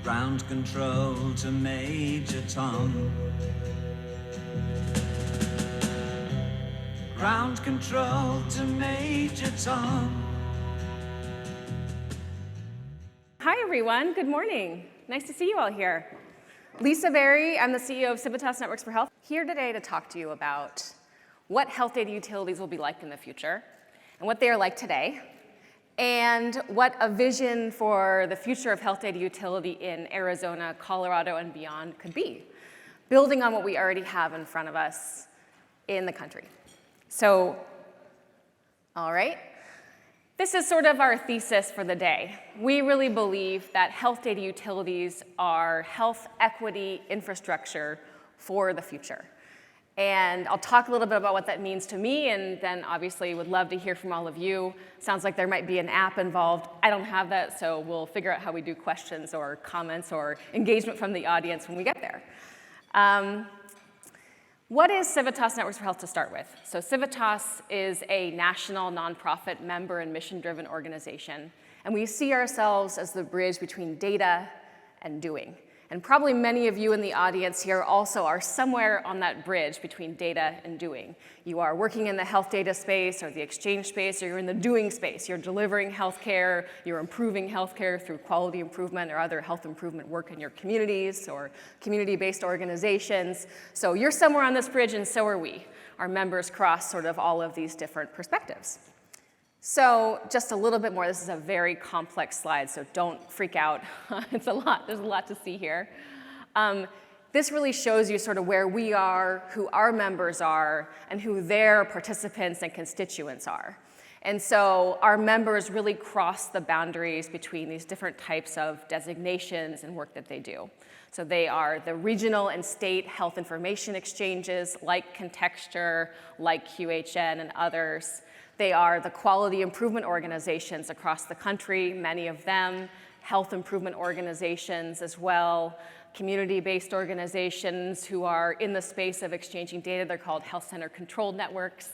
Ground control to Major Tom. Ground control to Major Tom. Hi everyone, good morning. Nice to see you all here. Lisa Bari, I'm the CEO of Civitas Networks for Health, here today to talk to you about what health data utilities will be like in the future, and what they are like today, and what a vision for the future of health data utility in Arizona, Colorado, and beyond could be, building on what we already have in front of us in the country. So, all right. This is sort of our thesis for the day. We really believe that health data utilities are health equity infrastructure for the future. And I'll talk a little bit about what that means to me, and then obviously would love to hear from all of you. Sounds like there might be an app involved. I don't have that, so we'll figure out how we do questions or comments or engagement from the audience when we get there. What is Civitas Networks for Health to start with? So Civitas is a national nonprofit member and mission-driven organization, and we see ourselves as the bridge between data and doing. And probably many of you in the audience here also are somewhere on that bridge between data and doing. You are working in the health data space or the exchange space, or you're in the doing space. You're delivering healthcare, you're improving healthcare through quality improvement or other health improvement work in your communities or community-based organizations. So you're somewhere on this bridge, and so are we. Our members cross sort of all of these different perspectives. So just a little bit more, this is a very complex slide, so don't freak out. It's a lot, there's a lot to see here. This really shows you sort of where we are, who our members are, and who their participants and constituents are. And so our members really cross the boundaries between these different types of designations and work that they do. So they are the regional and state health information exchanges like Contexture, like QHN, and others. They are the quality improvement organizations across the country, many of them, health improvement organizations as well, community-based organizations who are in the space of exchanging data. They're called health center controlled networks.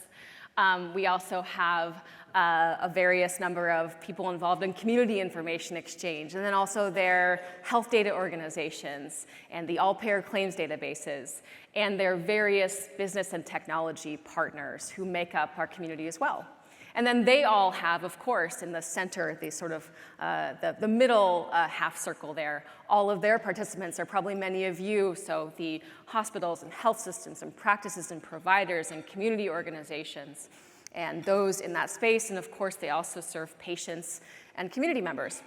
We also have a various number of people involved in community information exchange, and then also their health data organizations and the all-payer claims databases, and their various business and technology partners who make up our community as well. And then they all have, of course, in the center, the sort of the middle half circle there, all of their participants are probably many of you, so the hospitals and health systems and practices and providers and community organizations and those in that space, and of course they also serve patients and community members.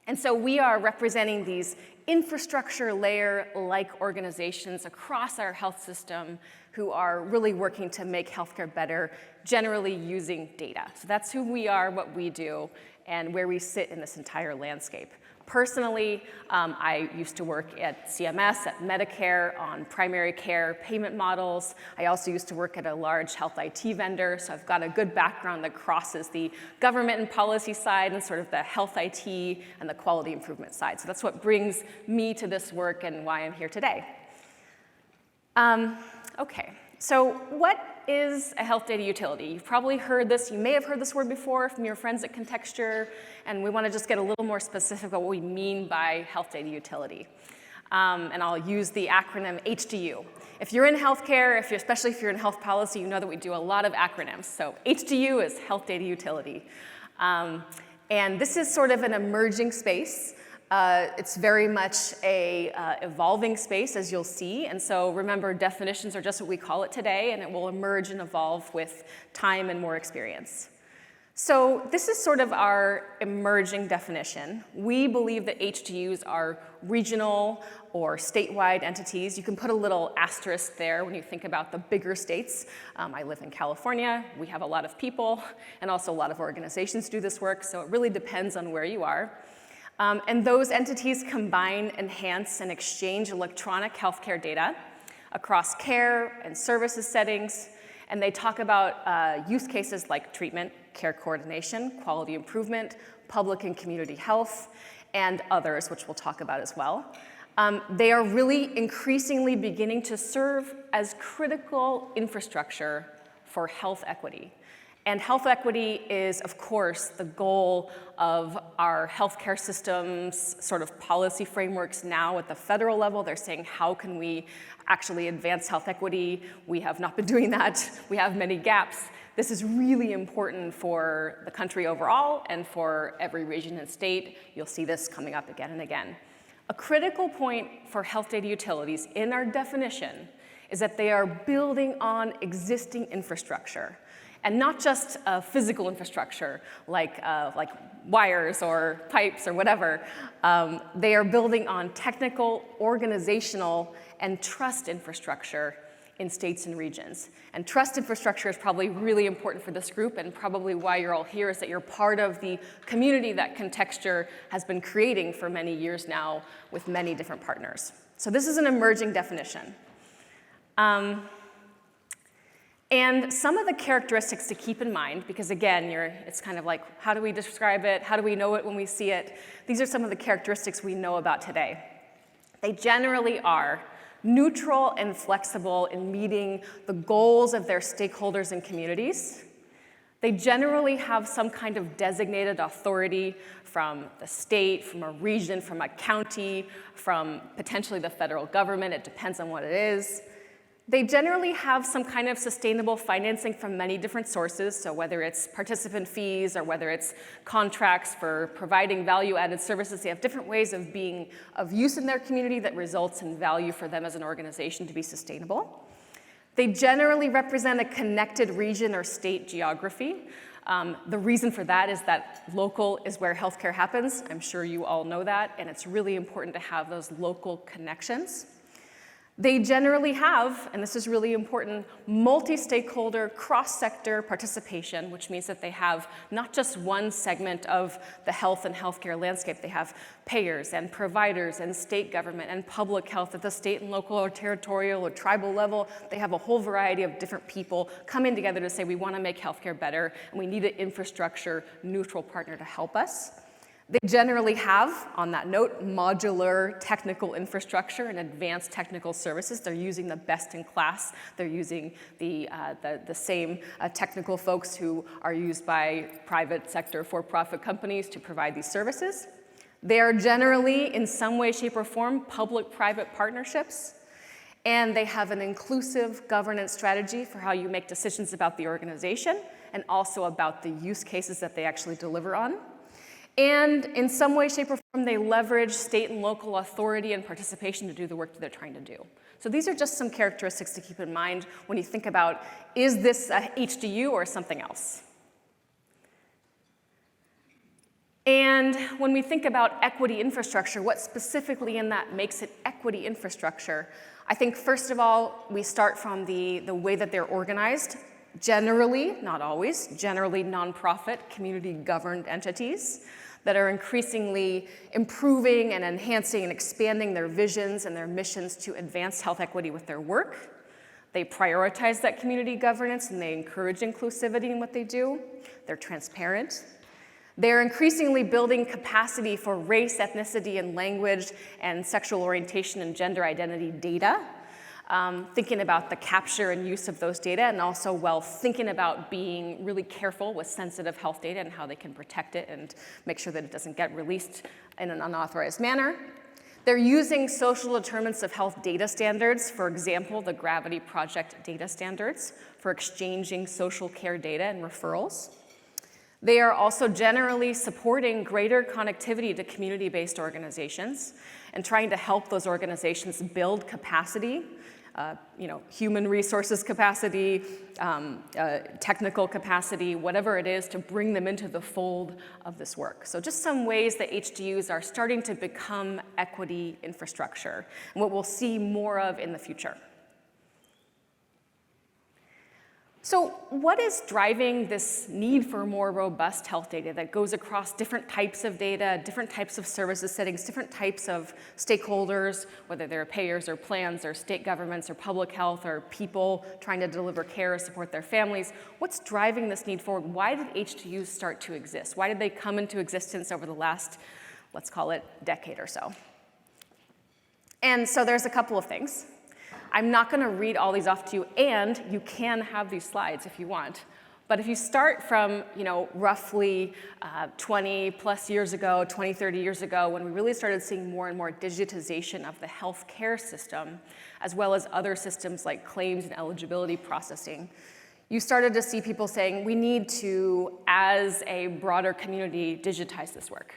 And so we are representing these infrastructure layer-like organizations across our health system who are really working to make healthcare better, generally using data. So that's who we are, what we do, and where we sit in this entire landscape. Personally, I used to work at CMS, at Medicare, on primary care payment models. I also used to work at a large health IT vendor, so I've got a good background that crosses the government and policy side and sort of the health IT and the quality improvement side. So that's what brings me to this work and why I'm here today. Okay, so what is a health data utility? You've probably heard this, you may have heard this word before from your friends at Contexture, and we want to just get a little more specific about what we mean by health data utility. And I'll use the acronym HDU. If you're in healthcare, especially if you're in health policy, you know that we do a lot of acronyms. So HDU is health data utility. And this is sort of an emerging space. It's very much a evolving space, as you'll see. And so remember, definitions are just what we call it today, and it will emerge and evolve with time and more experience. So this is sort of our emerging definition. We believe that HDUs are regional or statewide entities. You can put a little asterisk there when you think about the bigger states. I live in California. We have a lot of people, and also a lot of organizations do this work, so it really depends on where you are. And those entities combine, enhance, and exchange electronic healthcare data across care and services settings, and they talk about use cases like treatment, care coordination, quality improvement, public and community health, and others, which we'll talk about as well. They are really increasingly beginning to serve as critical infrastructure for health equity. And health equity is, of course, the goal of our healthcare system's sort of policy frameworks now at the federal level. They're saying, how can we actually advance health equity? We have not been doing that. We have many gaps. This is really important for the country overall and for every region and state. You'll see this coming up again and again. A critical point for health data utilities in our definition is that they are building on existing infrastructure. And not just physical infrastructure like wires or pipes or whatever. They are building on technical, organizational, and trust infrastructure in states and regions. And trust infrastructure is probably really important for this group, and probably why you're all here is that you're part of the community that Contexture has been creating for many years now with many different partners. So this is an emerging definition. And some of the characteristics to keep in mind, because again, it's kind of like, how do we describe it? How do we know it when we see it? These are some of the characteristics we know about today. They generally are neutral and flexible in meeting the goals of their stakeholders and communities. They generally have some kind of designated authority from the state, from a region, from a county, from potentially the federal government. It depends on what it is. They generally have some kind of sustainable financing from many different sources, so whether it's participant fees or whether it's contracts for providing value-added services, they have different ways of being of use in their community that results in value for them as an organization to be sustainable. They generally represent a connected region or state geography. The reason for that is that local is where healthcare happens. I'm sure you all know that, and it's really important to have those local connections. They generally have, and this is really important, multi-stakeholder, cross-sector participation, which means that they have not just one segment of the health and healthcare landscape. They have payers and providers and state government and public health at the state and local or territorial or tribal level. They have a whole variety of different people coming together to say we want to make healthcare better and we need an infrastructure neutral partner to help us. They generally have, on that note, modular technical infrastructure and advanced technical services. They're using the best in class. They're using the same technical folks who are used by private sector for-profit companies to provide these services. They are generally, in some way, shape, or form, public-private partnerships. And they have an inclusive governance strategy for how you make decisions about the organization and also about the use cases that they actually deliver on. And in some way, shape, or form, they leverage state and local authority and participation to do the work that they're trying to do. So these are just some characteristics to keep in mind when you think about, is this a HDU or something else? And when we think about equity infrastructure, what specifically in that makes it equity infrastructure? I think, first of all, we start from the way that they're organized. Generally, not always, generally nonprofit, community-governed entities that are increasingly improving and enhancing and expanding their visions and their missions to advance health equity with their work. They prioritize that community governance and they encourage inclusivity in what they do. They're transparent. They're increasingly building capacity for race, ethnicity, and language, and sexual orientation and gender identity data. Thinking about the capture and use of those data, and also while thinking about being really careful with sensitive health data and how they can protect it and make sure that it doesn't get released in an unauthorized manner. They're using social determinants of health data standards, for example, the Gravity Project data standards for exchanging social care data and referrals. They are also generally supporting greater connectivity to community-based organizations and trying to help those organizations build capacity, human resources capacity, technical capacity, whatever it is, to bring them into the fold of this work. So just some ways that HDUs are starting to become equity infrastructure, and what we'll see more of in the future. So what is driving this need for more robust health data that goes across different types of data, different types of services settings, different types of stakeholders, whether they're payers or plans or state governments or public health or people trying to deliver care or support their families? What's driving this need forward? Why did HDUs start to exist? Why did they come into existence over the last, let's call it, decade or so? And so there's a couple of things. I'm not going to read all these off to you, and you can have these slides if you want. But if you start from, roughly 20 plus years ago, 20, 30 years ago, when we really started seeing more and more digitization of the healthcare system, as well as other systems like claims and eligibility processing, you started to see people saying, we need to, as a broader community, digitize this work.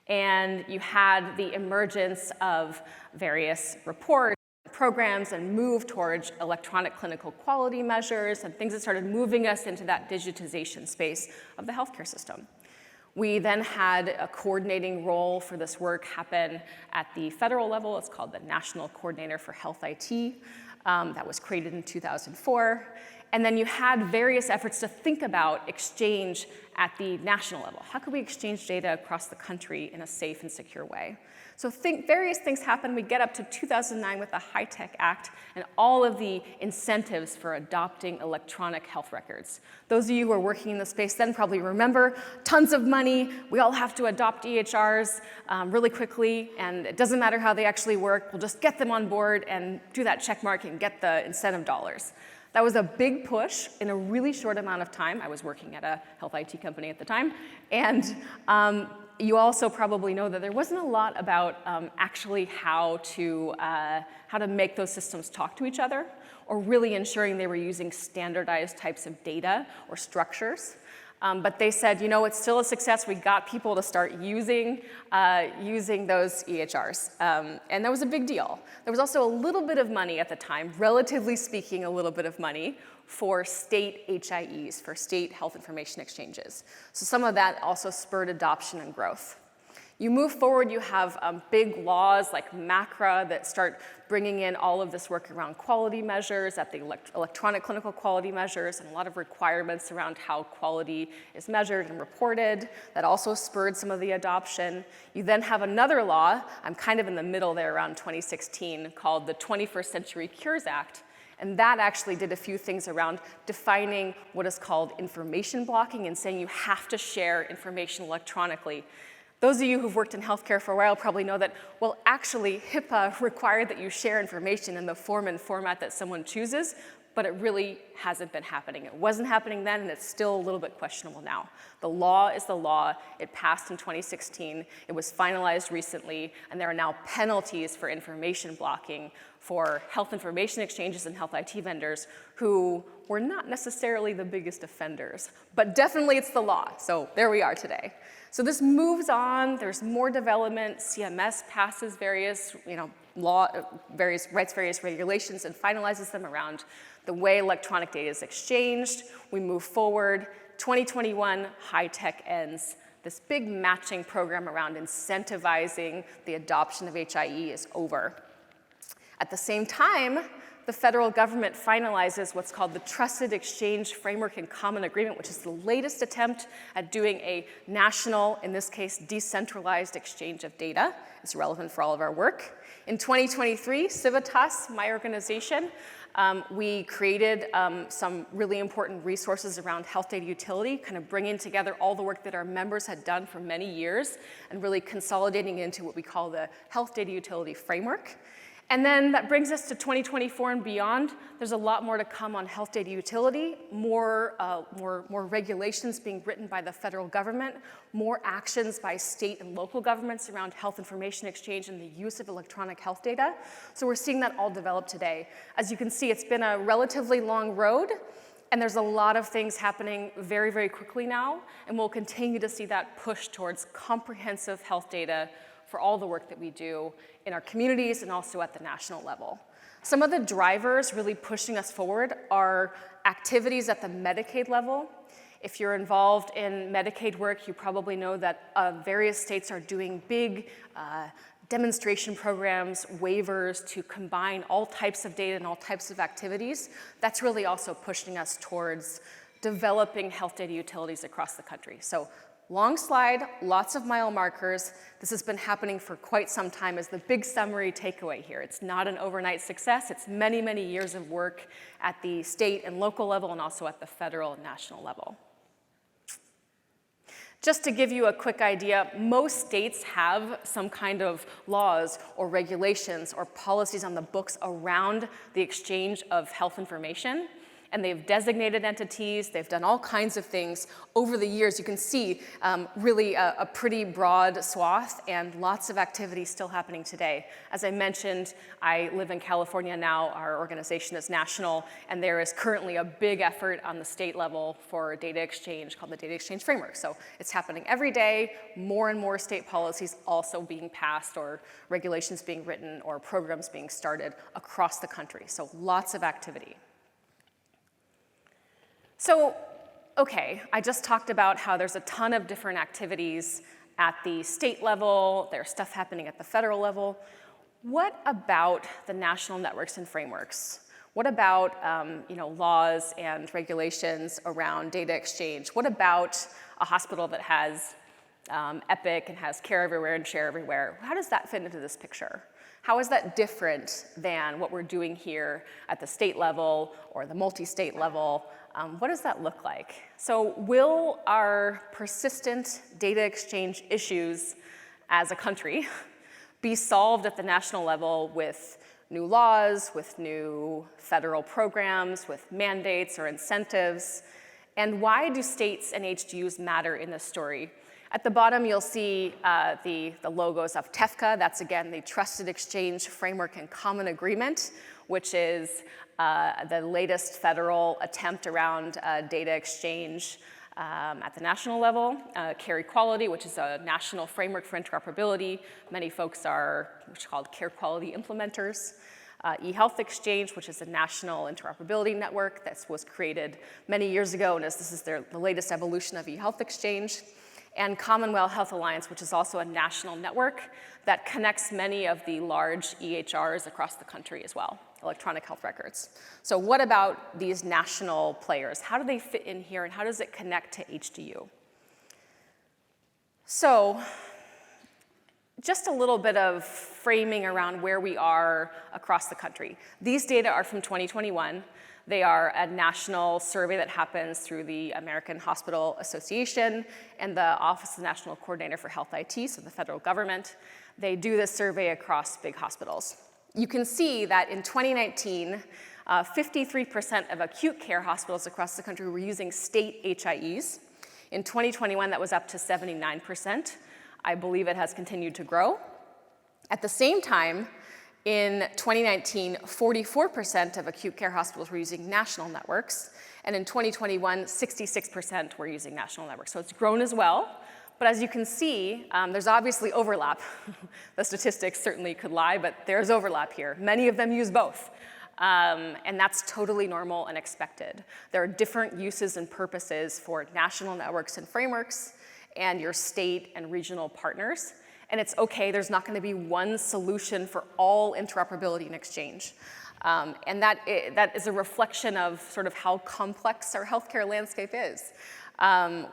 And you had the emergence of various reports, programs, and move towards electronic clinical quality measures and things that started moving us into that digitization space of the healthcare system. We then had a coordinating role for this work happen at the federal level. It's called the National Coordinator for Health IT. That was created in 2004. And then you had various efforts to think about exchange at the national level. How could we exchange data across the country in a safe and secure way? So various things happen. We get up to 2009 with the HITECH Act and all of the incentives for adopting electronic health records. Those of you who are working in the space then probably remember tons of money. We all have to adopt EHRs really quickly, and it doesn't matter how they actually work. We'll just get them on board and do that check mark and get the incentive dollars. That was a big push in a really short amount of time. I was working at a health IT company at the time. And you also probably know that there wasn't a lot about actually how to make those systems talk to each other, or really ensuring they were using standardized types of data or structures. But they said, it's still a success. We got people to start using those EHRs. And that was a big deal. There was also a little bit of money at the time, relatively speaking, a little bit of money for state HIEs, for state health information exchanges. So some of that also spurred adoption and growth. You move forward, you have big laws like MACRA that start bringing in all of this work around quality measures, at the electronic clinical quality measures, and a lot of requirements around how quality is measured and reported. That also spurred some of the adoption. You then have another law, I'm kind of in the middle there around 2016, called the 21st Century Cures Act. And that actually did a few things around defining what is called information blocking and saying you have to share information electronically. Those of you who've worked in healthcare for a while probably know that, well, actually, HIPAA required that you share information in the form and format that someone chooses, but it really hasn't been happening. It wasn't happening then, and it's still a little bit questionable now. The law is the law. It passed in 2016. It was finalized recently, and there are now penalties for information blocking for health information exchanges and health IT vendors who were not necessarily the biggest offenders, but definitely it's the law. So there we are today. So this moves on, there's more development, CMS passes various, writes various regulations and finalizes them around the way electronic data is exchanged. We move forward, 2021, HITECH ends. This big matching program around incentivizing the adoption of HIE is over. At the same time, the federal government finalizes what's called the Trusted Exchange Framework and Common Agreement, which is the latest attempt at doing a national, in this case, decentralized exchange of data. It's relevant for all of our work. In 2023, Civitas, my organization, we created some really important resources around health data utility, kind of bringing together all the work that our members had done for many years and really consolidating into what we call the health data utility framework. And then that brings us to 2024 and beyond. There's a lot more to come on health data utility, more regulations being written by the federal government, more actions by state and local governments around health information exchange and the use of electronic health data. So we're seeing that all develop today. As you can see, it's been a relatively long road, and there's a lot of things happening very, very quickly now, and we'll continue to see that push towards comprehensive health data for all the work that we do in our communities and also at the national level. Some of the drivers really pushing us forward are activities at the Medicaid level. If you're involved in Medicaid work, you probably know that various states are doing big demonstration programs, waivers to combine all types of data and all types of activities. That's really also pushing us towards developing health data utilities across the country. So long slide, lots of mile markers. This has been happening for quite some time as the big summary takeaway here. It's not an overnight success. It's many, many years of work at the state and local level and also at the federal and national level. Just to give you a quick idea, most states have some kind of laws or regulations or policies on the books around the exchange of health information. And they've designated entities, they've done all kinds of things over the years. You can see really a pretty broad swath and lots of activity still happening today. As I mentioned, I live in California now. Our organization is national, and there is currently a big effort on the state level for data exchange called the Data Exchange Framework. So it's happening every day, more and more state policies also being passed or regulations being written or programs being started across the country. So lots of activity. So, okay, I just talked about how there's a ton of different activities at the state level, there's stuff happening at the federal level. What about the national networks and frameworks? What about laws and regulations around data exchange? What about a hospital that has Epic and has care everywhere and share everywhere? How does that fit into this picture? How is that different than what we're doing here at the state level or the multi-state level? What does that look like? So will our persistent data exchange issues as a country be solved at the national level with new laws, with new federal programs, with mandates or incentives? And why do states and HDUs matter in this story? At the bottom, you'll see the logos of TEFCA. That's, again, the Trusted Exchange Framework and Common Agreement, which is the latest federal attempt around data exchange at the national level. Care Equality, which is a national framework for interoperability. Many folks are what's called care quality implementers. eHealth Exchange, which is a national interoperability network that was created many years ago, and this is the latest evolution of eHealth Exchange. And Commonwealth Health Alliance, which is also a national network that connects many of the large EHRs across the country as well, electronic health records. So what about these national players? How do they fit in here, and how does it connect to HDU? So just a little bit of framing around where we are across the country. These data are from 2021. They are a national survey that happens through the American Hospital Association and the Office of the National Coordinator for Health IT, so the federal government. They do this survey across big hospitals. You can see that in 2019, 53% of acute care hospitals across the country were using state HIEs. In 2021, that was up to 79%. I believe it has continued to grow. At the same time, in 2019, 44% of acute care hospitals were using national networks, and in 2021, 66% were using national networks. So it's grown as well, but as you can see, there's obviously overlap. The statistics certainly could lie, but there's overlap here. Many of them use both, and that's totally normal and expected. There are different uses and purposes for national networks and frameworks and your state and regional partners. And it's okay, there's not going to be one solution for all interoperability and exchange. And that is a reflection of sort of how complex our healthcare landscape is.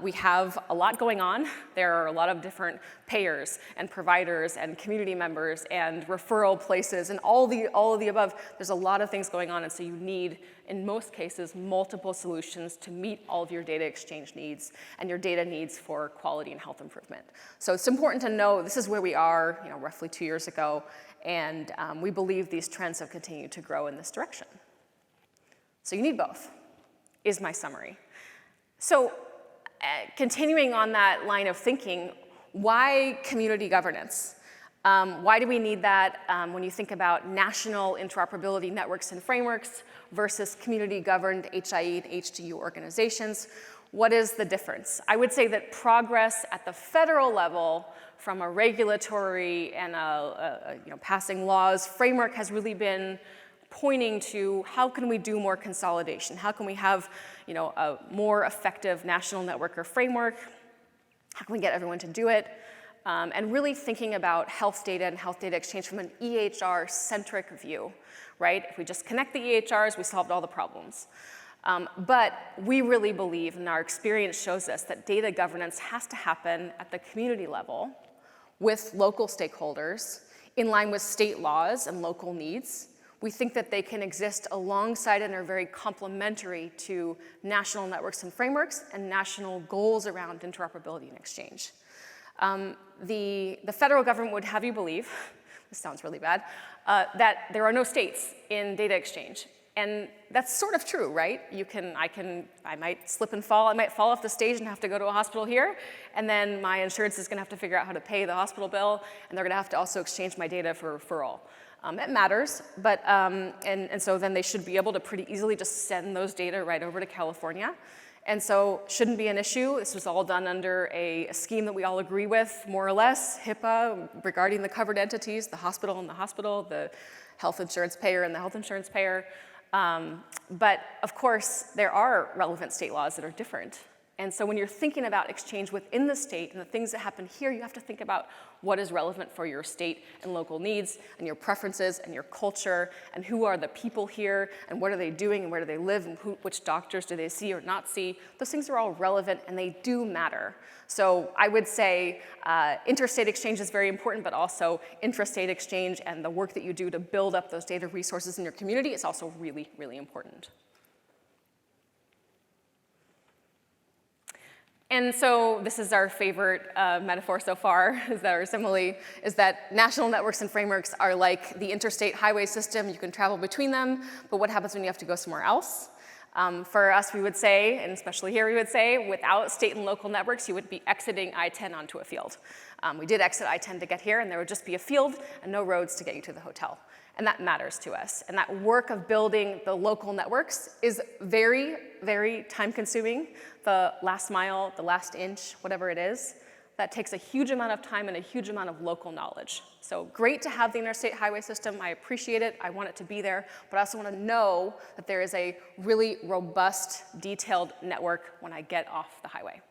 We have a lot going on. There are a lot of different payers and providers and community members and referral places and all of the above. There's a lot of things going on, and so you need, in most cases, multiple solutions to meet all of your data exchange needs and your data needs for quality and health improvement. So it's important to know this is where we are, roughly 2 years ago, and we believe these trends have continued to grow in this direction. So you need both, is my summary. So continuing on that line of thinking, why community governance? Why do we need that when you think about national interoperability networks and frameworks versus community-governed HIE and HDU organizations? What is the difference? I would say that progress at the federal level from a regulatory and passing laws framework has really been pointing to how can we do more consolidation? How can we have a more effective national network or framework? How can we get everyone to do it? And really thinking about health data and health data exchange from an EHR-centric view, right? If we just connect the EHRs, we solved all the problems. But we really believe, and our experience shows us, that data governance has to happen at the community level with local stakeholders in line with state laws and local needs. We think that they can exist alongside and are very complementary to national networks and frameworks and national goals around interoperability and exchange. The federal government would have you believe, this sounds really bad, that there are no states in data exchange. And that's sort of true, right? I might slip and fall. I might fall off the stage and have to go to a hospital here, and then my insurance is gonna have to figure out how to pay the hospital bill, and they're gonna have to also exchange my data for referral. It matters, but, and so then they should be able to pretty easily just send those data right over to California. And so shouldn't be an issue. This was all done under a scheme that we all agree with, more or less, HIPAA, regarding the covered entities, the hospital and the hospital, the health insurance payer and the health insurance payer. But of course, there are relevant state laws that are different. And so when you're thinking about exchange within the state and the things that happen here, you have to think about what is relevant for your state and local needs and your preferences and your culture and who are the people here and what are they doing and where do they live and which doctors do they see or not see. Those things are all relevant and they do matter. So I would say interstate exchange is very important, but also intrastate exchange and the work that you do to build up those data resources in your community is also really, really important. And so this is our favorite metaphor so far, is that our simile, is that national networks and frameworks are like the interstate highway system. You can travel between them, but what happens when you have to go somewhere else? For us, we would say, and especially here we would say, without state and local networks, you would be exiting I-10 onto a field. We did exit I-10 to get here, and there would just be a field and no roads to get you to the hotel. And that matters to us. And that work of building the local networks is very, very time-consuming. The last mile, the last inch, whatever it is, that takes a huge amount of time and a huge amount of local knowledge. So great to have the interstate highway system. I appreciate it. I want it to be there. But I also want to know that there is a really robust, detailed network when I get off the highway.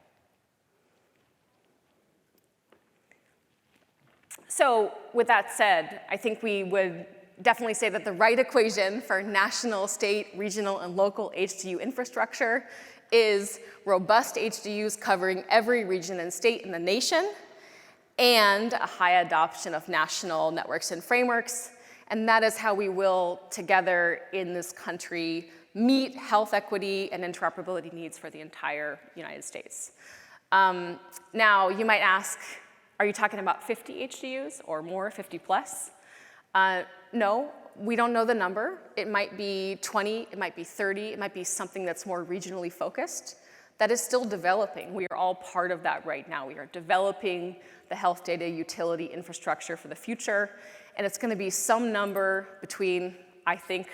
So with that said, I think we would definitely say that the right equation for national, state, regional, and local HDU infrastructure is robust HDUs covering every region and state in the nation, and a high adoption of national networks and frameworks. And that is how we will, together in this country, meet health equity and interoperability needs for the entire United States. Now, you might ask, are you talking about 50 HDUs or more, 50 plus? No, we don't know the number. It might be 20, it might be 30, it might be something that's more regionally focused. That is still developing. We are all part of that right now. We are developing the health data utility infrastructure for the future, and it's going to be some number between, I think,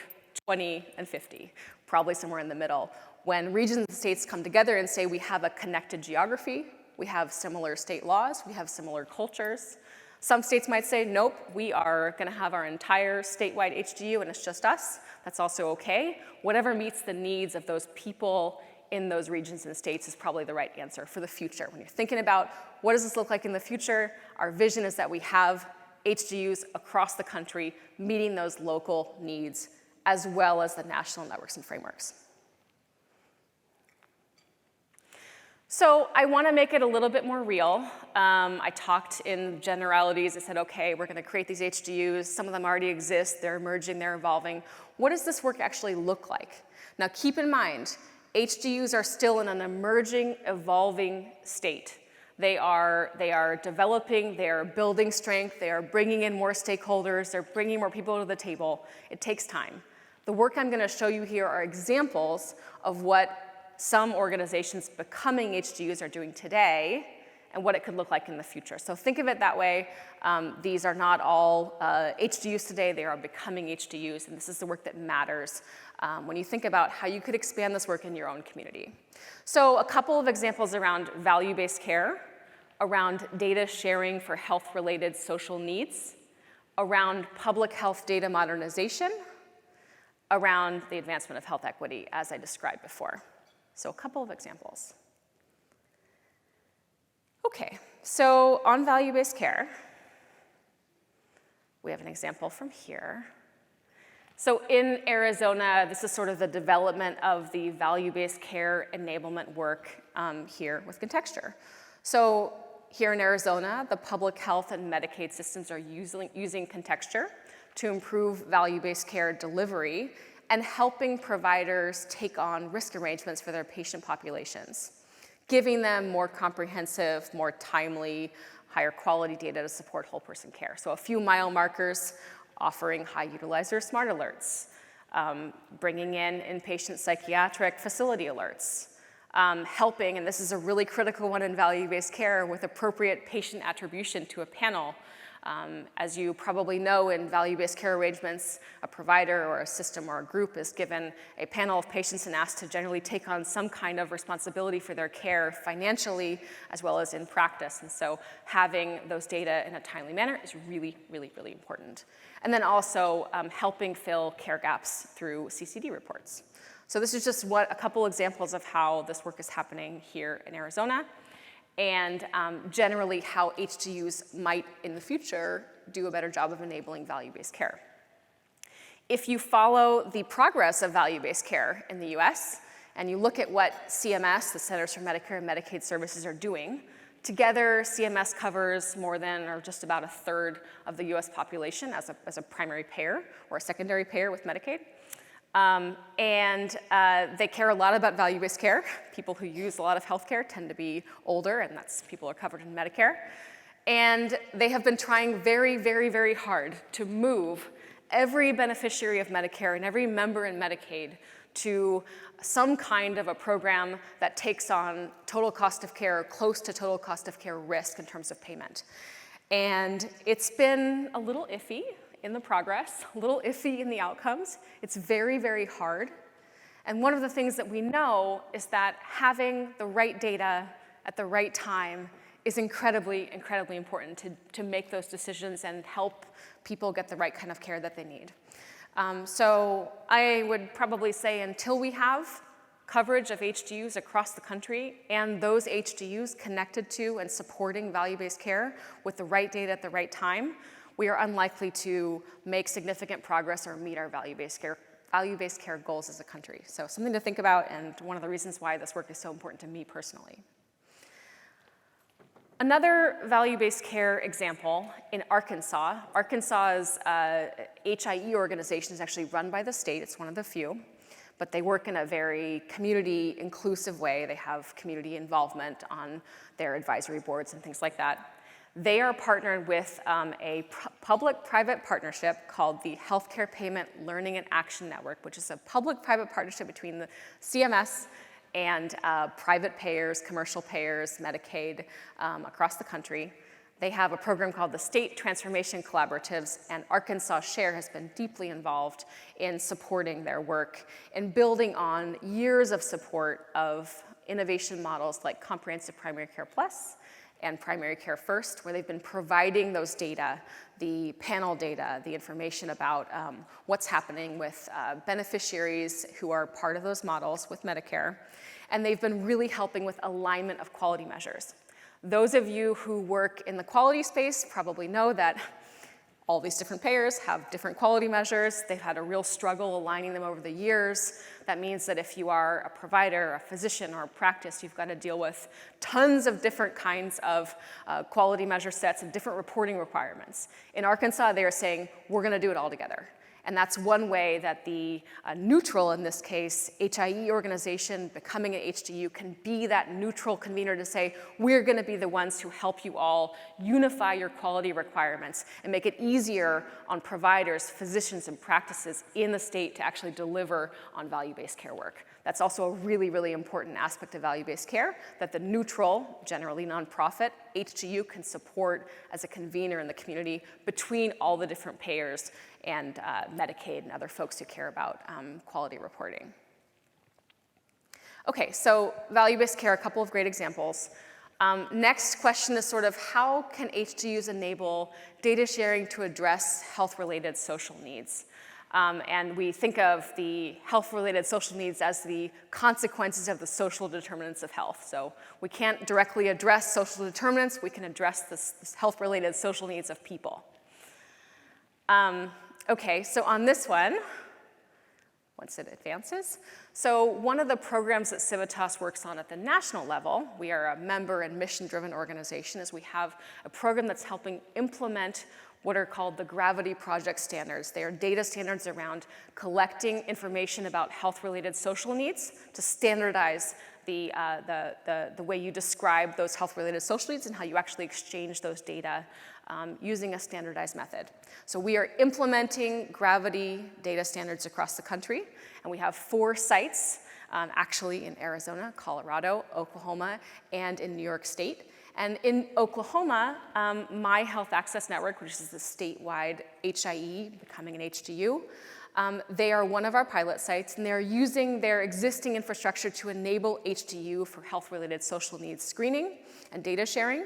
20 and 50, probably somewhere in the middle. When regions and states come together and say we have a connected geography, we have similar state laws, we have similar cultures. Some states might say, nope, we are going to have our entire statewide HDU and it's just us. That's also okay. Whatever meets the needs of those people in those regions and states is probably the right answer for the future. When you're thinking about what does this look like in the future, our vision is that we have HDUs across the country meeting those local needs as well as the national networks and frameworks. So I want to make it a little bit more real. I talked in generalities. I said, okay, we're going to create these HDUs. Some of them already exist. They're emerging. They're evolving. What does this work actually look like? Now, keep in mind, HDUs are still in an emerging, evolving state. They are developing. They are building strength. They are bringing in more stakeholders. They're bringing more people to the table. It takes time. The work I'm going to show you here are examples of what some organizations becoming HDUs are doing today and what it could look like in the future. So think of it that way. These are not all HDUs today. They are becoming HDUs, and this is the work that matters when you think about how you could expand this work in your own community. So a couple of examples around value-based care, around data sharing for health-related social needs, around public health data modernization, around the advancement of health equity, as I described before. So a couple of examples. Okay, so on value-based care, we have an example from here. So in Arizona, this is sort of the development of the value-based care enablement work here with Contexture. So here in Arizona, the public health and Medicaid systems are using Contexture to improve value-based care delivery and helping providers take on risk arrangements for their patient populations, giving them more comprehensive, more timely, higher quality data to support whole person care. So a few mile markers, offering high utilizer smart alerts, bringing in inpatient psychiatric facility alerts, helping, and this is a really critical one in value-based care, with appropriate patient attribution to a panel. As you probably know, in value-based care arrangements, a provider or a system or a group is given a panel of patients and asked to generally take on some kind of responsibility for their care financially as well as in practice. And so having those data in a timely manner is really, really, really important. And then also helping fill care gaps through CCD reports. So this is just a couple examples of how this work is happening here in Arizona, and generally how HDUs might, in the future, do a better job of enabling value-based care. If you follow the progress of value-based care in the US, and you look at what CMS, the Centers for Medicare and Medicaid Services, are doing, together CMS covers more than, or just about, a third of the US population as a primary payer or a secondary payer with Medicaid. They care a lot about value-based care. People who use a lot of healthcare tend to be older, and that's people are covered in Medicare. And they have been trying very, very, very hard to move every beneficiary of Medicare and every member in Medicaid to some kind of a program that takes on total cost of care, close to total cost of care risk in terms of payment. And it's been a little iffy in the progress, a little iffy in the outcomes. It's very, very hard. And one of the things that we know is that having the right data at the right time is incredibly, incredibly important to make those decisions and help people get the right kind of care that they need. So I would probably say until we have coverage of HDUs across the country and those HDUs connected to and supporting value-based care with the right data at the right time, we are unlikely to make significant progress or meet our value-based care goals as a country. So something to think about, and one of the reasons why this work is so important to me personally. Another value-based care example in Arkansas. Arkansas's HIE organization is actually run by the state. It's one of the few, but they work in a very community inclusive way. They have community involvement on their advisory boards and things like that. They are partnered with a public-private partnership called the Healthcare Payment Learning and Action Network, which is a public-private partnership between the CMS and private payers, commercial payers, Medicaid across the country. They have a program called the State Transformation Collaboratives, and Arkansas Share has been deeply involved in supporting their work and building on years of support of innovation models like Comprehensive Primary Care Plus and Primary Care First, where they've been providing those data, the panel data, the information about what's happening with beneficiaries who are part of those models with Medicare. And they've been really helping with alignment of quality measures. Those of you who work in the quality space probably know that all these different payers have different quality measures. They've had a real struggle aligning them over the years. That means that if you are a provider, a physician, or a practice, you've got to deal with tons of different kinds of quality measure sets and different reporting requirements. In Arkansas, they are saying, we're going to do it all together. And that's one way that the neutral, in this case, HIE organization becoming an HDU can be that neutral convener to say, we're going to be the ones who help you all unify your quality requirements and make it easier on providers, physicians, and practices in the state to actually deliver on value-based care work. That's also a really, really important aspect of value-based care, that the neutral, generally nonprofit, HDU can support as a convener in the community between all the different payers and Medicaid and other folks who care about quality reporting. Okay, so value-based care, a couple of great examples. Next question is sort of how can HDUs enable data sharing to address health-related social needs? And we think of the health-related social needs as the consequences of the social determinants of health. So we can't directly address social determinants, we can address this health-related social needs of people. Okay, so on this one, once it advances, so one of the programs that Civitas works on at the national level, we are a member and mission-driven organization, is we have a program that's helping implement what are called the Gravity Project standards. They are data standards around collecting information about health-related social needs to standardize the way you describe those health-related social needs and how you actually exchange those data using a standardized method. So we are implementing gravity data standards across the country, and we have 4 sites, actually in Arizona, Colorado, Oklahoma, and in New York State. And in Oklahoma, My Health Access Network, which is the statewide HIE, becoming an HDU, they are one of our pilot sites, and they're using their existing infrastructure to enable HDU for health-related social needs screening and data sharing.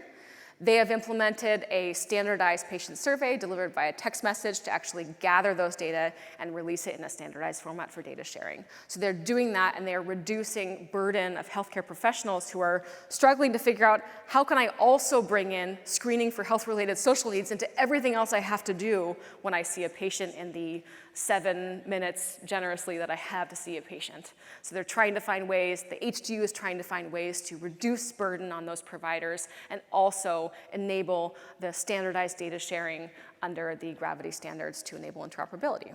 They have implemented a standardized patient survey delivered via text message to actually gather those data and release it in a standardized format for data sharing. So they're doing that, and they're reducing burden of healthcare professionals who are struggling to figure out, how can I also bring in screening for health-related social needs into everything else I have to do when I see a patient in the 7 minutes generously that I have to see a patient. So they're trying to find ways, the HDU is trying to find ways to reduce burden on those providers and also enable the standardized data sharing under the gravity standards to enable interoperability.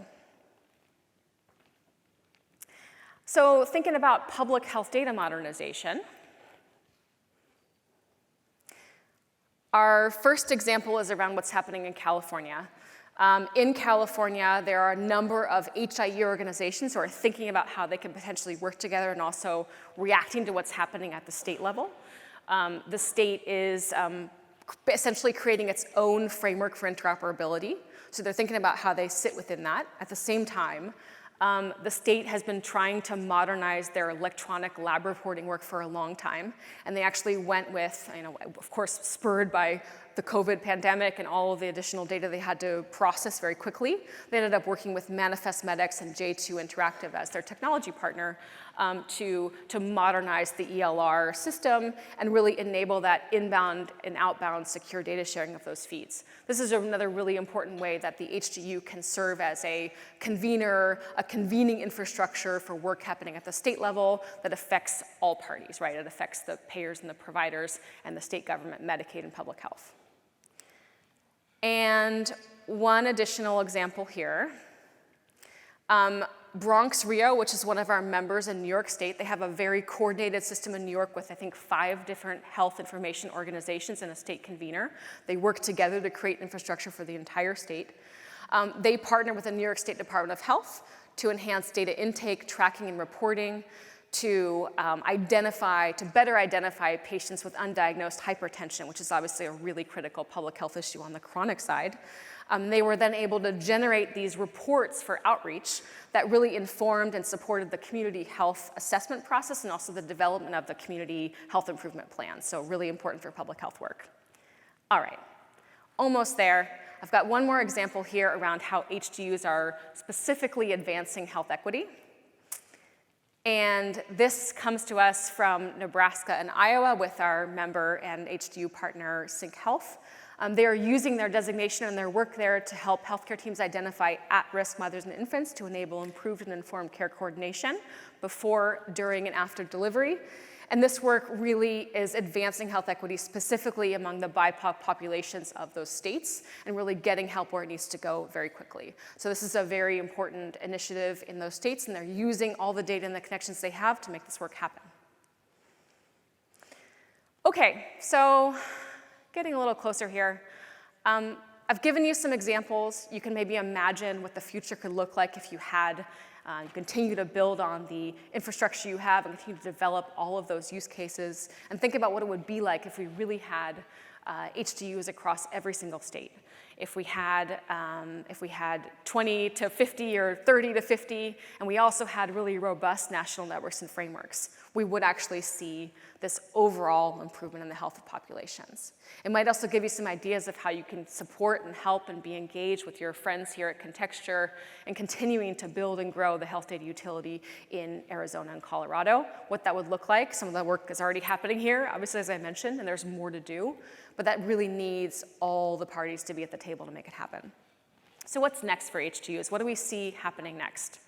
So thinking about public health data modernization, our first example is around what's happening in California. In California, there are a number of HIE organizations who are thinking about how they can potentially work together and also reacting to what's happening at the state level. The state is essentially creating its own framework for interoperability. So they're thinking about how they sit within that. At the same time, the state has been trying to modernize their electronic lab reporting work for a long time. And they actually went with, of course, spurred by the COVID pandemic and all of the additional data they had to process very quickly. They ended up working with Manifest Medics and J2 Interactive as their technology partner to modernize the ELR system and really enable that inbound and outbound secure data sharing of those feeds. This is another really important way that the HDU can serve as a convener, a convening infrastructure for work happening at the state level that affects all parties, right? It affects the payers and the providers and the state government, Medicaid, and public health. And one additional example here, Bronx Rio, which is one of our members in New York State, they have a very coordinated system in New York with, I think, 5 different health information organizations and a state convener. They work together to create infrastructure for the entire state. They partner with the New York State Department of Health to enhance data intake, tracking, and reporting, to better identify patients with undiagnosed hypertension, which is obviously a really critical public health issue on the chronic side. They were then able to generate these reports for outreach that really informed and supported the community health assessment process and also the development of the community health improvement plan. So really important for public health work. All right, almost there. I've got one more example here around how HDUs are specifically advancing health equity. And this comes to us from Nebraska and Iowa with our member and HDU partner, Sync Health. They are using their designation and their work there to help healthcare teams identify at-risk mothers and infants to enable improved and informed care coordination before, during, and after delivery. And this work really is advancing health equity specifically among the BIPOC populations of those states and really getting help where it needs to go very quickly. So this is a very important initiative in those states, and they're using all the data and the connections they have to make this work happen. Okay, so getting a little closer here. I've given you some examples. You can maybe imagine what the future could look like if you had you continue to build on the infrastructure you have and continue to develop all of those use cases and think about what it would be like if we really had HDUs across every single state. If we had 20 to 50 or 30 to 50, and we also had really robust national networks and frameworks, we would actually see this overall improvement in the health of populations. It might also give you some ideas of how you can support and help and be engaged with your friends here at Contexture and continuing to build and grow the health data utility in Arizona and Colorado, what that would look like. Some of the work is already happening here, obviously, as I mentioned, and there's more to do, but that really needs all the parties to be at the table to make it happen. So what's next for HDUs? What do we see happening next?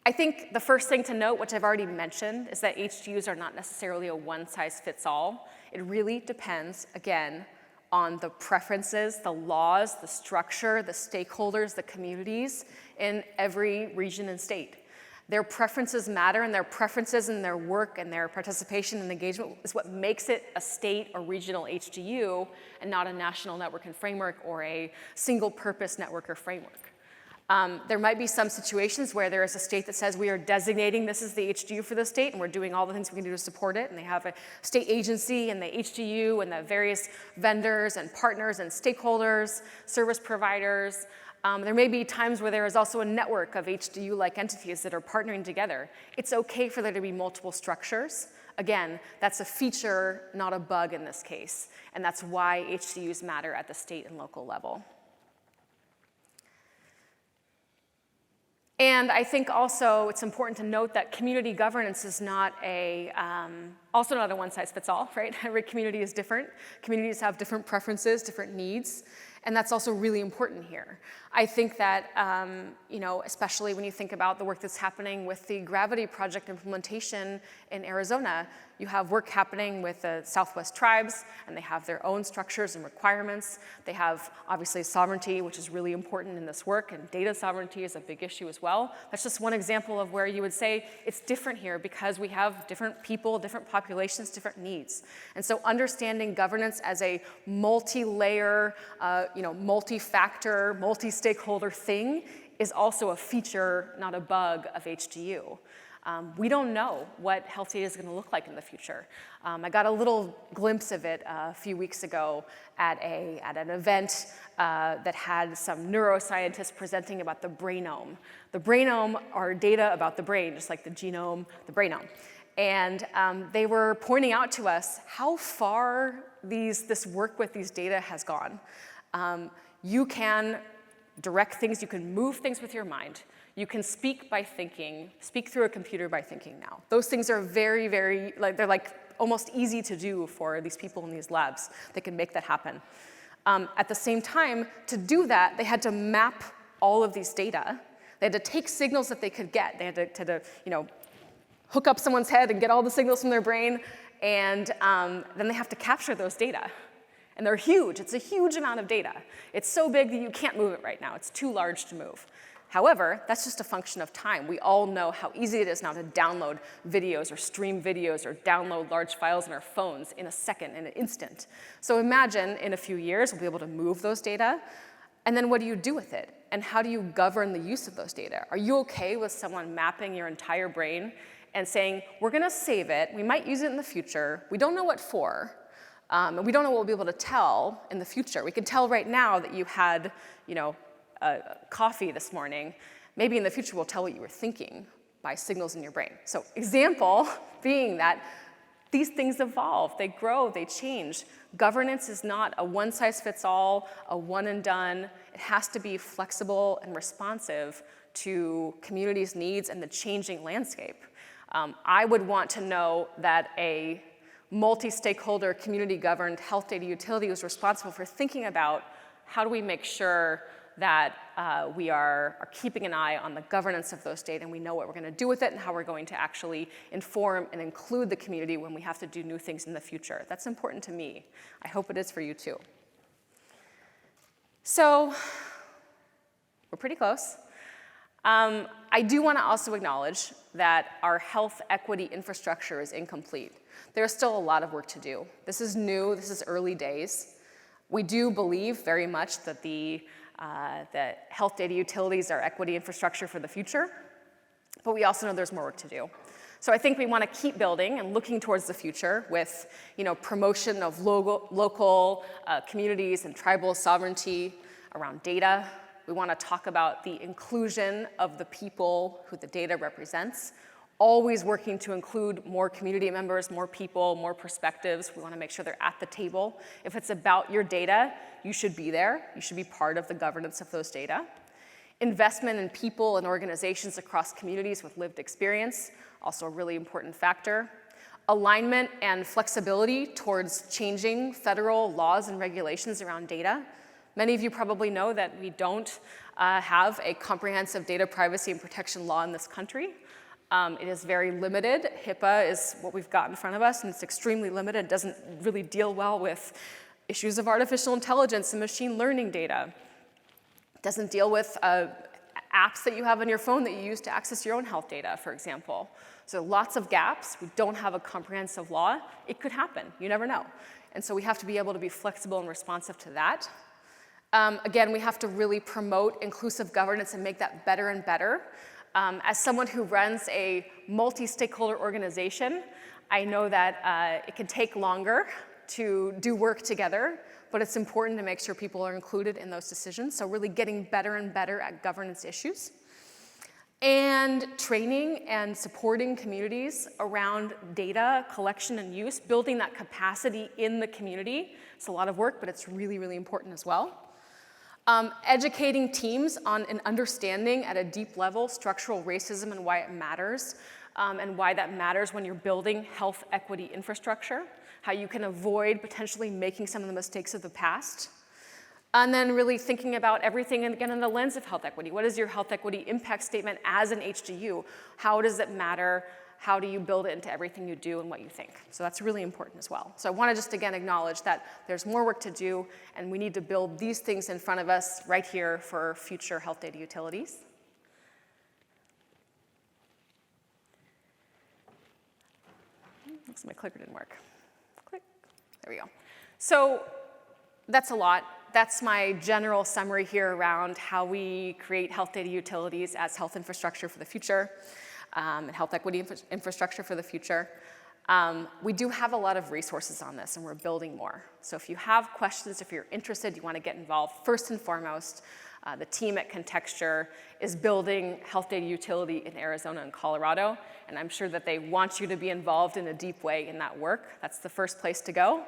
I think the first thing to note, which I've already mentioned, is that HDUs are not necessarily a one-size-fits-all. It really depends, again, on the preferences, the laws, the structure, the stakeholders, the communities in every region and state. Their preferences matter, and their preferences and their work and their participation and engagement is what makes it a state or regional HDU and not a national network and framework or a single purpose network or framework. There might be some situations where there is a state that says we are designating this as the HDU for the state and we're doing all the things we can do to support it, and they have a state agency and the HDU and the various vendors and partners and stakeholders, service providers. There may be times where there is also a network of HDU-like entities that are partnering together. It's okay for there to be multiple structures. Again, that's a feature, not a bug in this case, and that's why HDUs matter at the state and local level. And I think also it's important to note that community governance is not also not a one-size-fits-all, right? Every community is different. Communities have different preferences, different needs, and that's also really important here. I think that, especially when you think about the work that's happening with the Gravity project implementation in Arizona, you have work happening with the Southwest tribes, and they have their own structures and requirements. They have, obviously, sovereignty, which is really important in this work, and data sovereignty is a big issue as well. That's just one example of where you would say it's different here because we have different people, different populations, different needs. And so understanding governance as a multi-layer, multi-factor, multi-stakeholder thing is also a feature, not a bug, of HDU. We don't know what health data is going to look like in the future. I got a little glimpse of it a few weeks ago at an event that had some neuroscientists presenting about the brainome. The brainome are data about the brain, just like the genome, the brainome. And they were pointing out to us how far this work with these data has gone. You can direct things, you can move things with your mind. You can speak by thinking, speak through a computer by thinking now. Those things are very, very, they're like almost easy to do for these people in these labs that can make that happen. At the same time, to do that, they had to map all of these data. They had to take signals that they could get. They had to hook up someone's head and get all the signals from their brain, and then they have to capture those data. And they're huge. It's a huge amount of data. It's so big that you can't move it right now. It's too large to move. However, that's just a function of time. We all know how easy it is now to download videos or stream videos or download large files in our phones in a second, in an instant. So imagine in a few years we'll be able to move those data, and then what do you do with it? And how do you govern the use of those data? Are you okay with someone mapping your entire brain and saying, we're going to save it, we might use it in the future, we don't know what for, and we don't know what we'll be able to tell in the future. We can tell right now that you had, coffee this morning. Maybe in the future we'll tell what you were thinking by signals in your brain. So example being that these things evolve, they grow, they change. Governance is not a one-size-fits-all, a one-and-done. It has to be flexible and responsive to communities' needs and the changing landscape. I would want to know that a multi-stakeholder, community-governed health data utility was responsible for thinking about how do we make sure that we are keeping an eye on the governance of those data, and we know what we're going to do with it and how we're going to actually inform and include the community when we have to do new things in the future. That's important to me. I hope it is for you too. So we're pretty close. I do want to also acknowledge that our health equity infrastructure is incomplete. There's still a lot of work to do. This is new, this is early days. We do believe very much that the health data utilities are equity infrastructure for the future, but we also know there's more work to do. So I think we want to keep building and looking towards the future with promotion of local communities and tribal sovereignty around data. We want to talk about the inclusion of the people who the data represents, always working to include more community members, more people, more perspectives. We want to make sure they're at the table. If it's about your data, you should be there. You should be part of the governance of those data. Investment in people and organizations across communities with lived experience, also a really important factor. Alignment and flexibility towards changing federal laws and regulations around data. Many of you probably know that we don't have a comprehensive data privacy and protection law in this country. It is very limited. HIPAA is what we've got in front of us, and it's extremely limited. It doesn't really deal well with issues of artificial intelligence and machine learning data. It doesn't deal with apps that you have on your phone that you use to access your own health data, for example. So lots of gaps. We don't have a comprehensive law. It could happen. You never know. And so we have to be able to be flexible and responsive to that. Again, we have to really promote inclusive governance and make that better and better. As someone who runs a multi-stakeholder organization, I know that it can take longer to do work together, but it's important to make sure people are included in those decisions. So really getting better and better at governance issues. And training and supporting communities around data collection and use, building that capacity in the community. It's a lot of work, but it's really, really important as well. Educating teams on an understanding at a deep level structural racism and why it matters, and why that matters when you're building health equity infrastructure, how you can avoid potentially making some of the mistakes of the past. And then really thinking about everything, again, in the lens of health equity. What is your health equity impact statement as an HDU? How does it matter? How do you build it into everything you do and what you think? So that's really important as well. So I want to just, again, acknowledge that there's more work to do, and we need to build these things in front of us right here for future health data utilities. Looks like my clicker didn't work. Click. There we go. So that's a lot. That's my general summary here around how we create health data utilities as health infrastructure for the future, and health equity infrastructure for the future. We do have a lot of resources on this, and we're building more. So if you have questions, if you're interested, you want to get involved, first and foremost, the team at Contexture is building health data utility in Arizona and Colorado, and I'm sure that they want you to be involved in a deep way in that work. That's the first place to go.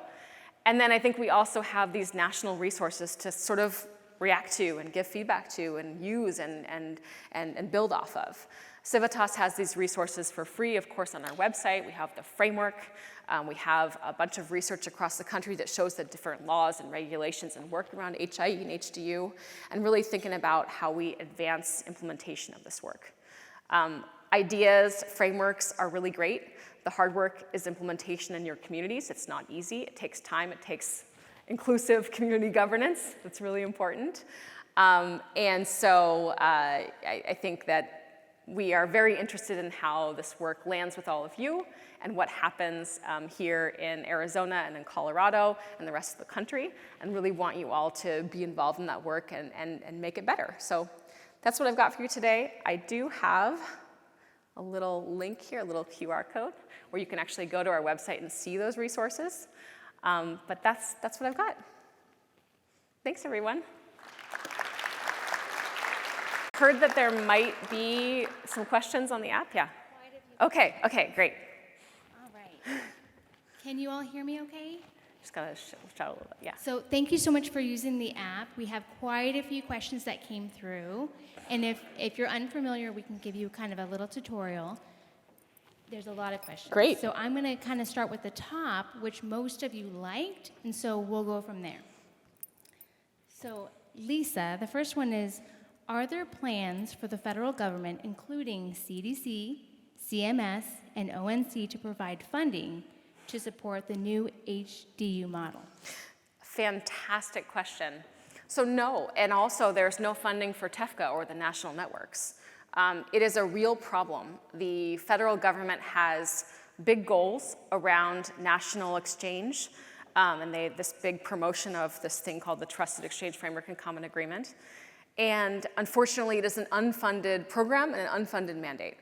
And then I think we also have these national resources to sort of react to and give feedback to and use and build off of. Civitas has these resources for free, of course, on our website. We have the framework. We have a bunch of research across the country that shows the different laws and regulations and work around HIE and HDU, and really thinking about how we advance implementation of this work. Ideas, frameworks are really great. The hard work is implementation in your communities. It's not easy. It takes time. It takes inclusive community governance. That's really important. And so I think that we are very interested in how this work lands with all of you and what happens here in Arizona and in Colorado and the rest of the country, and really want you all to be involved in that work and make it better. So that's what I've got for you today. I do have a little link here, a little QR code, where you can actually go to our website and see those resources. But that's what I've got. Thanks, everyone. Heard that there might be some questions on the app, yeah? Okay, great. All right. Can you all hear me okay? Just gotta shout a little bit, yeah. So thank you so much for using the app. We have quite a few questions that came through. And if you're unfamiliar, we can give you kind of a little tutorial. There's a lot of questions. Great. So I'm going to kind of start with the top, which most of you liked, and so we'll go from there. So Lisa, the first one is, are there plans for the federal government, including CDC, CMS, and ONC, to provide funding to support the new HDU model? Fantastic question. So no, and also there's no funding for TEFCA or the national networks. It is a real problem. The federal government has big goals around national exchange, and this big promotion of this thing called the Trusted Exchange Framework and Common Agreement. And unfortunately, it is an unfunded program and an unfunded mandate.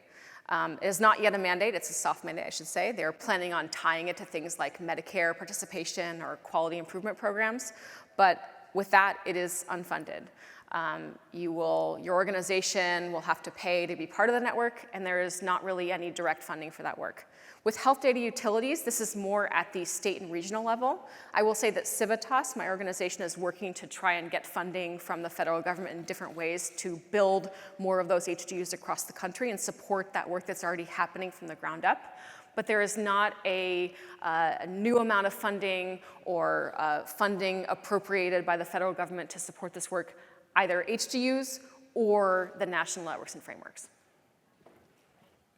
It is not yet a mandate, it's a soft mandate, I should say. They're planning on tying it to things like Medicare participation or quality improvement programs, but with that, it is unfunded. Your organization will have to pay to be part of the network, and there is not really any direct funding for that work. With health data utilities, this is more at the state and regional level. I will say that Civitas, my organization, is working to try and get funding from the federal government in different ways to build more of those HDUs across the country and support that work that's already happening from the ground up. But there is not a new amount of funding or funding appropriated by the federal government to support this work, either HDUs or the national networks and frameworks.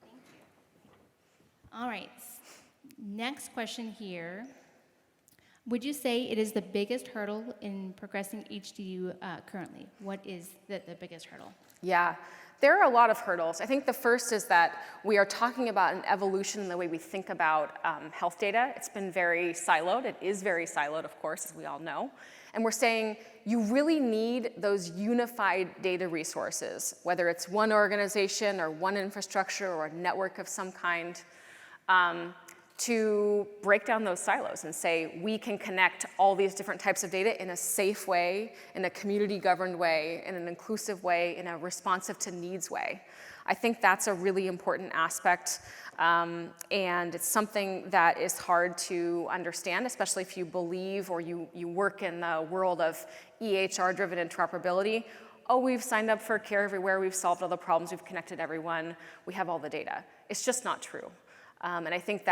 Thank you. All right, next question here. Would you say it is the biggest hurdle in progressing HDU currently? What is the biggest hurdle? Yeah, there are a lot of hurdles. I think the first is that we are talking about an evolution in the way we think about health data. It's been very siloed. It is very siloed, of course, as we all know. And we're saying you really need those unified data resources, whether it's one organization or one infrastructure or a network of some kind, to break down those silos and say we can connect all these different types of data in a safe way, in a community-governed way, in an inclusive way, in a responsive to needs way. I think that's a really important aspect, and it's something that is hard to understand, especially if you believe or you work in the world of EHR-driven interoperability. Oh, we've signed up for Care Everywhere, we've solved all the problems, we've connected everyone, we have all the data. It's just not true. And I think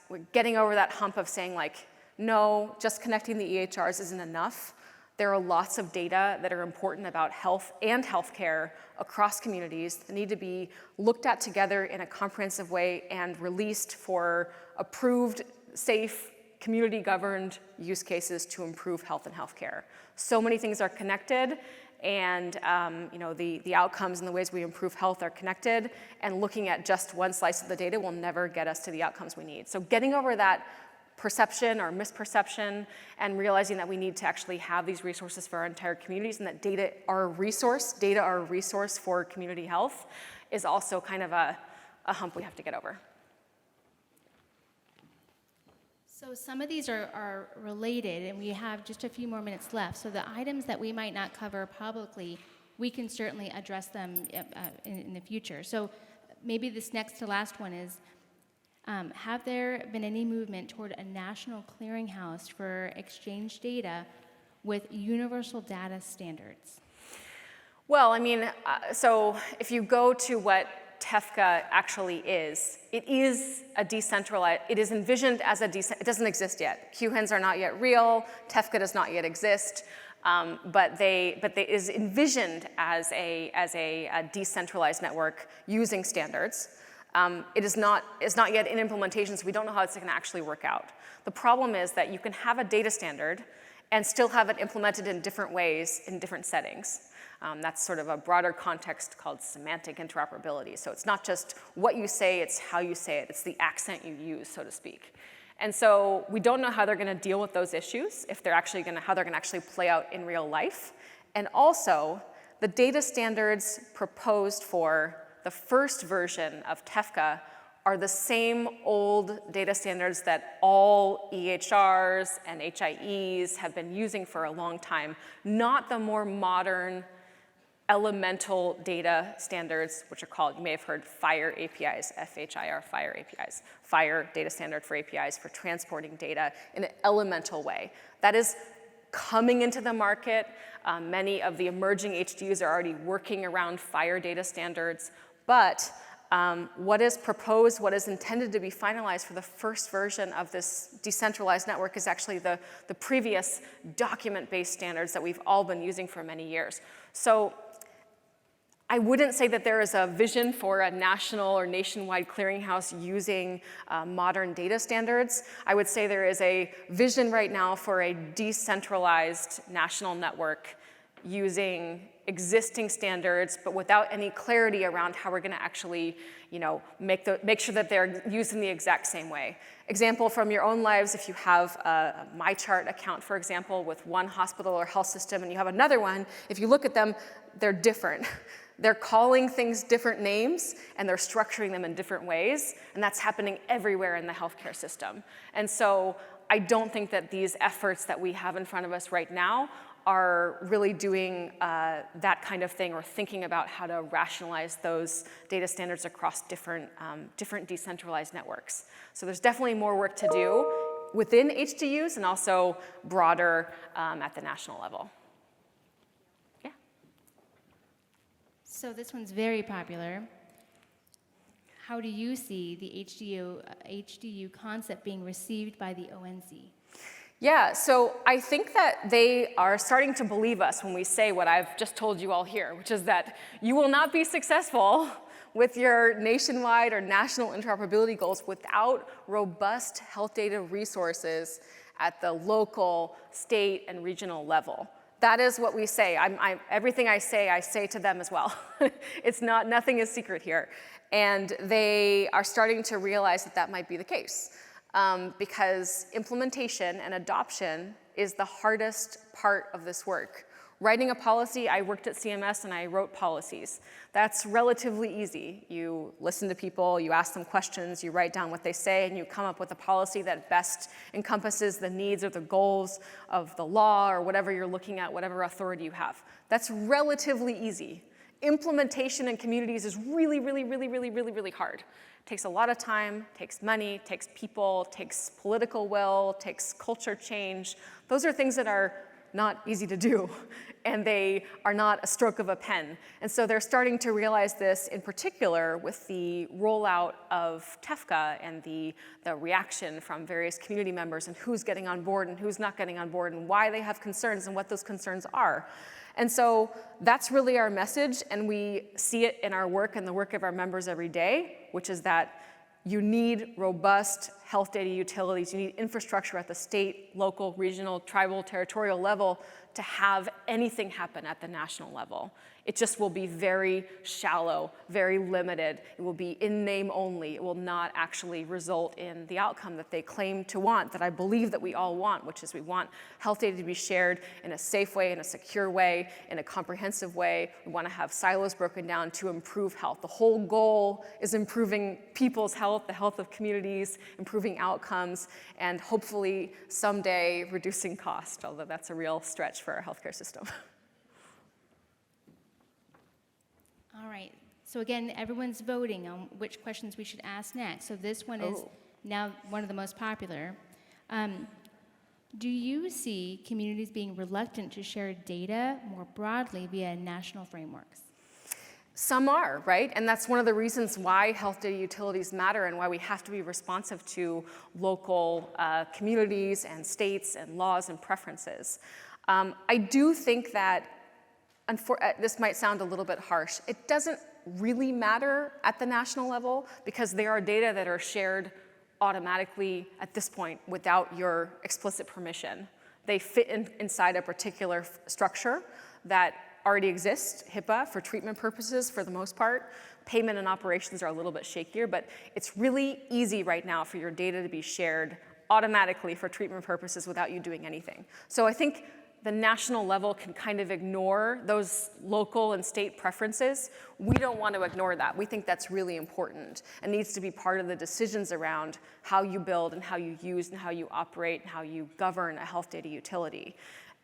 we're getting over that hump of saying like, no, just connecting the EHRs isn't enough. There are lots of data that are important about health and healthcare across communities that need to be looked at together in a comprehensive way and released for approved, safe, community-governed use cases to improve health and healthcare. So many things are connected, and the outcomes and the ways we improve health are connected, and looking at just one slice of the data will never get us to the outcomes we need. So getting over that perception or misperception and realizing that we need to actually have these resources for our entire communities and that data are a resource for community health is also kind of a hump we have to get over. So some of these are related, and we have just a few more minutes left. So the items that we might not cover publicly, we can certainly address them in the future. So maybe this next to last one is, have there been any movement toward a national clearinghouse for exchange data with universal data standards? Well, I mean, so if you go to what TEFCA actually is, it is a decentralized, it is envisioned as it doesn't exist yet. QHINs are not yet real, TEFCA does not yet exist, but it is envisioned as a decentralized network using standards. It is not yet in implementation, so we don't know how it's going to actually work out. The problem is that you can have a data standard and still have it implemented in different ways in different settings. That's sort of a broader context called semantic interoperability. So it's not just what you say, it's how you say it. It's the accent you use, so to speak. And so we don't know how they're going to deal with those issues, how they're going to actually play out in real life. And also, the data standards proposed for the first version of TEFCA are the same old data standards that all EHRs and HIEs have been using for a long time, not the more modern elemental data standards, which are called, you may have heard, FHIR APIs, F-H-I-R, FHIR APIs, FHIR data standard for APIs for transporting data in an elemental way. That is coming into the market. Many of the emerging HDUs are already working around FHIR data standards, but what is proposed, what is intended to be finalized for the first version of this decentralized network is actually the previous document-based standards that we've all been using for many years. So I wouldn't say that there is a vision for a national or nationwide clearinghouse using modern data standards. I would say there is a vision right now for a decentralized national network using existing standards, but without any clarity around how we're going to actually, make sure that they're used in the exact same way. Example from your own lives: if you have a MyChart account, for example, with one hospital or health system, and you have another one, if you look at them, they're different. They're calling things different names, and they're structuring them in different ways, and that's happening everywhere in the healthcare system. And so I don't think that these efforts that we have in front of us right now are really doing that kind of thing or thinking about how to rationalize those data standards across different decentralized networks. So there's definitely more work to do within HDUs and also broader at the national level. Yeah. So this one's very popular. How do you see the HDU concept being received by the ONC? Yeah, so I think that they are starting to believe us when we say what I've just told you all here, which is that you will not be successful with your nationwide or national interoperability goals without robust health data resources at the local, state, and regional level. That is what we say. Everything I say to them as well. Nothing is secret here. And they are starting to realize that that might be the case. Because implementation and adoption is the hardest part of this work. Writing a policy, I worked at CMS and I wrote policies. That's relatively easy. You listen to people, you ask them questions, you write down what they say, and you come up with a policy that best encompasses the needs or the goals of the law or whatever you're looking at, whatever authority you have. That's relatively easy. Implementation in communities is really, really, really, really, really, really hard. It takes a lot of time, takes money, takes people, takes political will, takes culture change. Those are things that are not easy to do, and they are not a stroke of a pen. And so they're starting to realize this in particular with the rollout of TEFCA and the reaction from various community members and who's getting on board and who's not getting on board and why they have concerns and what those concerns are. And so that's really our message, and we see it in our work and the work of our members every day, which is that you need robust health data utilities. You need infrastructure at the state, local, regional, tribal, territorial level to have anything happen at the national level. It just will be very shallow, very limited. It will be in name only. It will not actually result in the outcome that they claim to want, that I believe that we all want, which is we want health data to be shared in a safe way, in a secure way, in a comprehensive way. We want to have silos broken down to improve health. The whole goal is improving people's health, the health of communities, improving outcomes, and hopefully someday reducing cost, although that's a real stretch for our healthcare system. All right, so again, everyone's voting on which questions we should ask next. So this one is now one of the most popular. Do you see communities being reluctant to share data more broadly via national frameworks? Some are, right? And that's one of the reasons why health data utilities matter and why we have to be responsive to local communities and states and laws and preferences. I do think that this might sound a little bit harsh. It doesn't really matter at the national level because there are data that are shared automatically at this point without your explicit permission. They fit inside a particular structure that already exists, HIPAA, for treatment purposes for the most part. Payment and operations are a little bit shakier, but it's really easy right now for your data to be shared automatically for treatment purposes without you doing anything. So I think the national level can kind of ignore those local and state preferences. We don't want to ignore that. We think that's really important and needs to be part of the decisions around how you build and how you use and how you operate and how you govern a health data utility.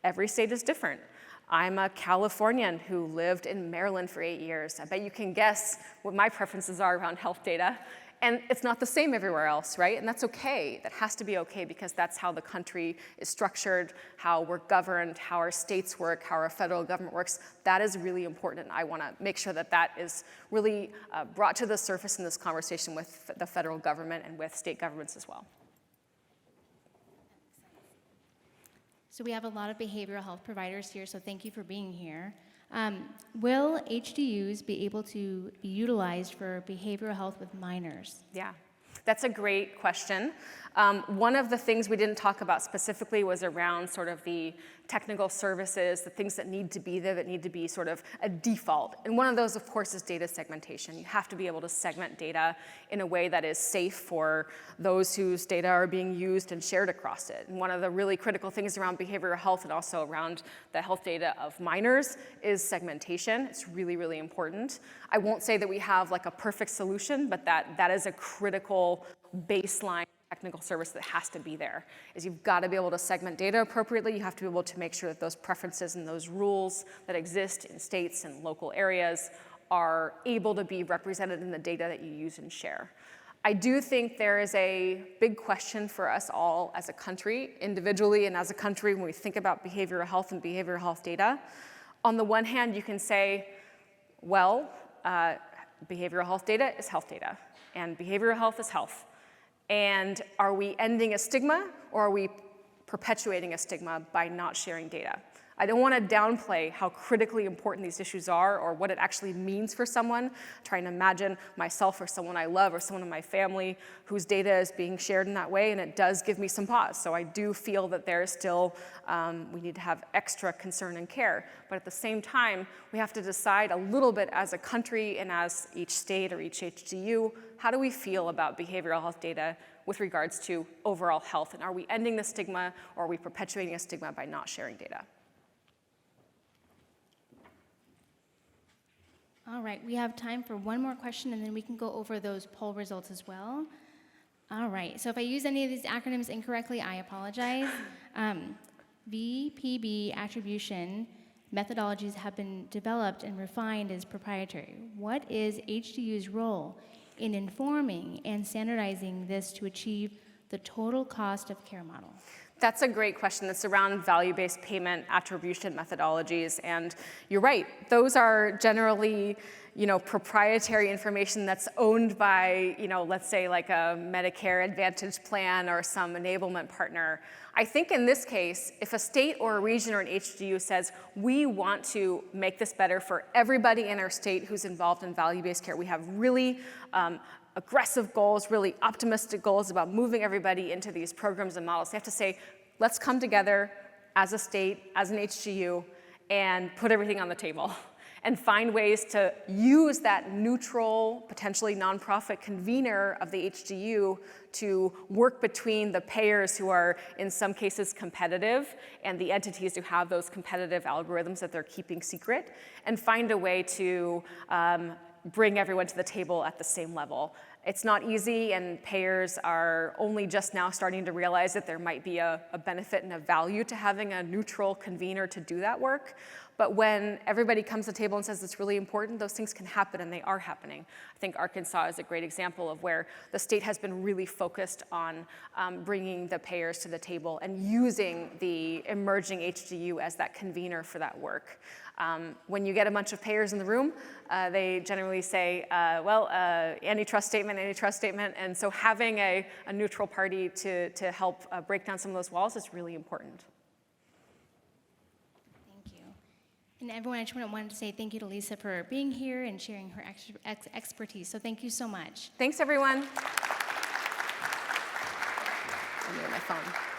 Every state is different. I'm a Californian who lived in Maryland for 8 years. I bet you can guess what my preferences are around health data. And it's not the same everywhere else, right? And that's okay. That has to be okay because that's how the country is structured, how we're governed, how our states work, how our federal government works. That is really important, and I want to make sure that that is really brought to the surface in this conversation with the federal government and with state governments as well. So we have a lot of behavioral health providers here, so thank you for being here. Will HDUs be able to be utilized for behavioral health with minors? Yeah, that's a great question. One of the things we didn't talk about specifically was around sort of the technical services, the things that need to be there that need to be sort of a default. And one of those, of course, is data segmentation. You have to be able to segment data in a way that is safe for those whose data are being used and shared across it. And one of the really critical things around behavioral health and also around the health data of minors is segmentation. It's really, really important. I won't say that we have like a perfect solution, but that is a critical baseline technical service that has to be there, is you've got to be able to segment data appropriately. You have to be able to make sure that those preferences and those rules that exist in states and local areas are able to be represented in the data that you use and share. I do think there is a big question for us all as a country, individually and as a country, when we think about behavioral health and behavioral health data. On the one hand, you can say, well, behavioral health data is health data, and behavioral health is health. And are we ending a stigma, or are we perpetuating a stigma by not sharing data? I don't want to downplay how critically important these issues are or what it actually means for someone. Trying to imagine myself or someone I love or someone in my family whose data is being shared in that way, and it does give me some pause. So I do feel that there is still, we need to have extra concern and care. But at the same time, we have to decide a little bit as a country and as each state or each HDU, how do we feel about behavioral health data with regards to overall health? And are we ending the stigma, or are we perpetuating a stigma by not sharing data? All right, we have time for one more question, and then we can go over those poll results as well. All right, so if I use any of these acronyms incorrectly, I apologize. VPB attribution methodologies have been developed and refined as proprietary. What is HDU's role in informing and standardizing this to achieve the total cost of care model? That's a great question. It's around value-based payment attribution methodologies, and you're right. Those are generally, proprietary information that's owned by, let's say like a Medicare Advantage plan or some enablement partner. I think in this case, if a state or a region or an HDU says, we want to make this better for everybody in our state who's involved in value-based care, we have really aggressive goals, really optimistic goals about moving everybody into these programs and models. They have to say, let's come together as a state, as an HDU, and put everything on the table and find ways to use that neutral, potentially nonprofit convener of the HDU to work between the payers who are in some cases competitive and the entities who have those competitive algorithms that they're keeping secret, and find a way to bring everyone to the table at the same level. It's not easy, and payers are only just now starting to realize that there might be a benefit and a value to having a neutral convener to do that work. But when everybody comes to the table and says it's really important, those things can happen, and they are happening. I think Arkansas is a great example of where the state has been really focused on bringing the payers to the table and using the emerging HDU as that convener for that work. When you get a bunch of payers in the room, they generally say, antitrust statement, and so having a neutral party to help break down some of those walls is really important. Thank you. And everyone, I just wanted to say thank you to Lisa for being here and sharing her expertise. So thank you so much. Thanks, everyone. I'm on my phone.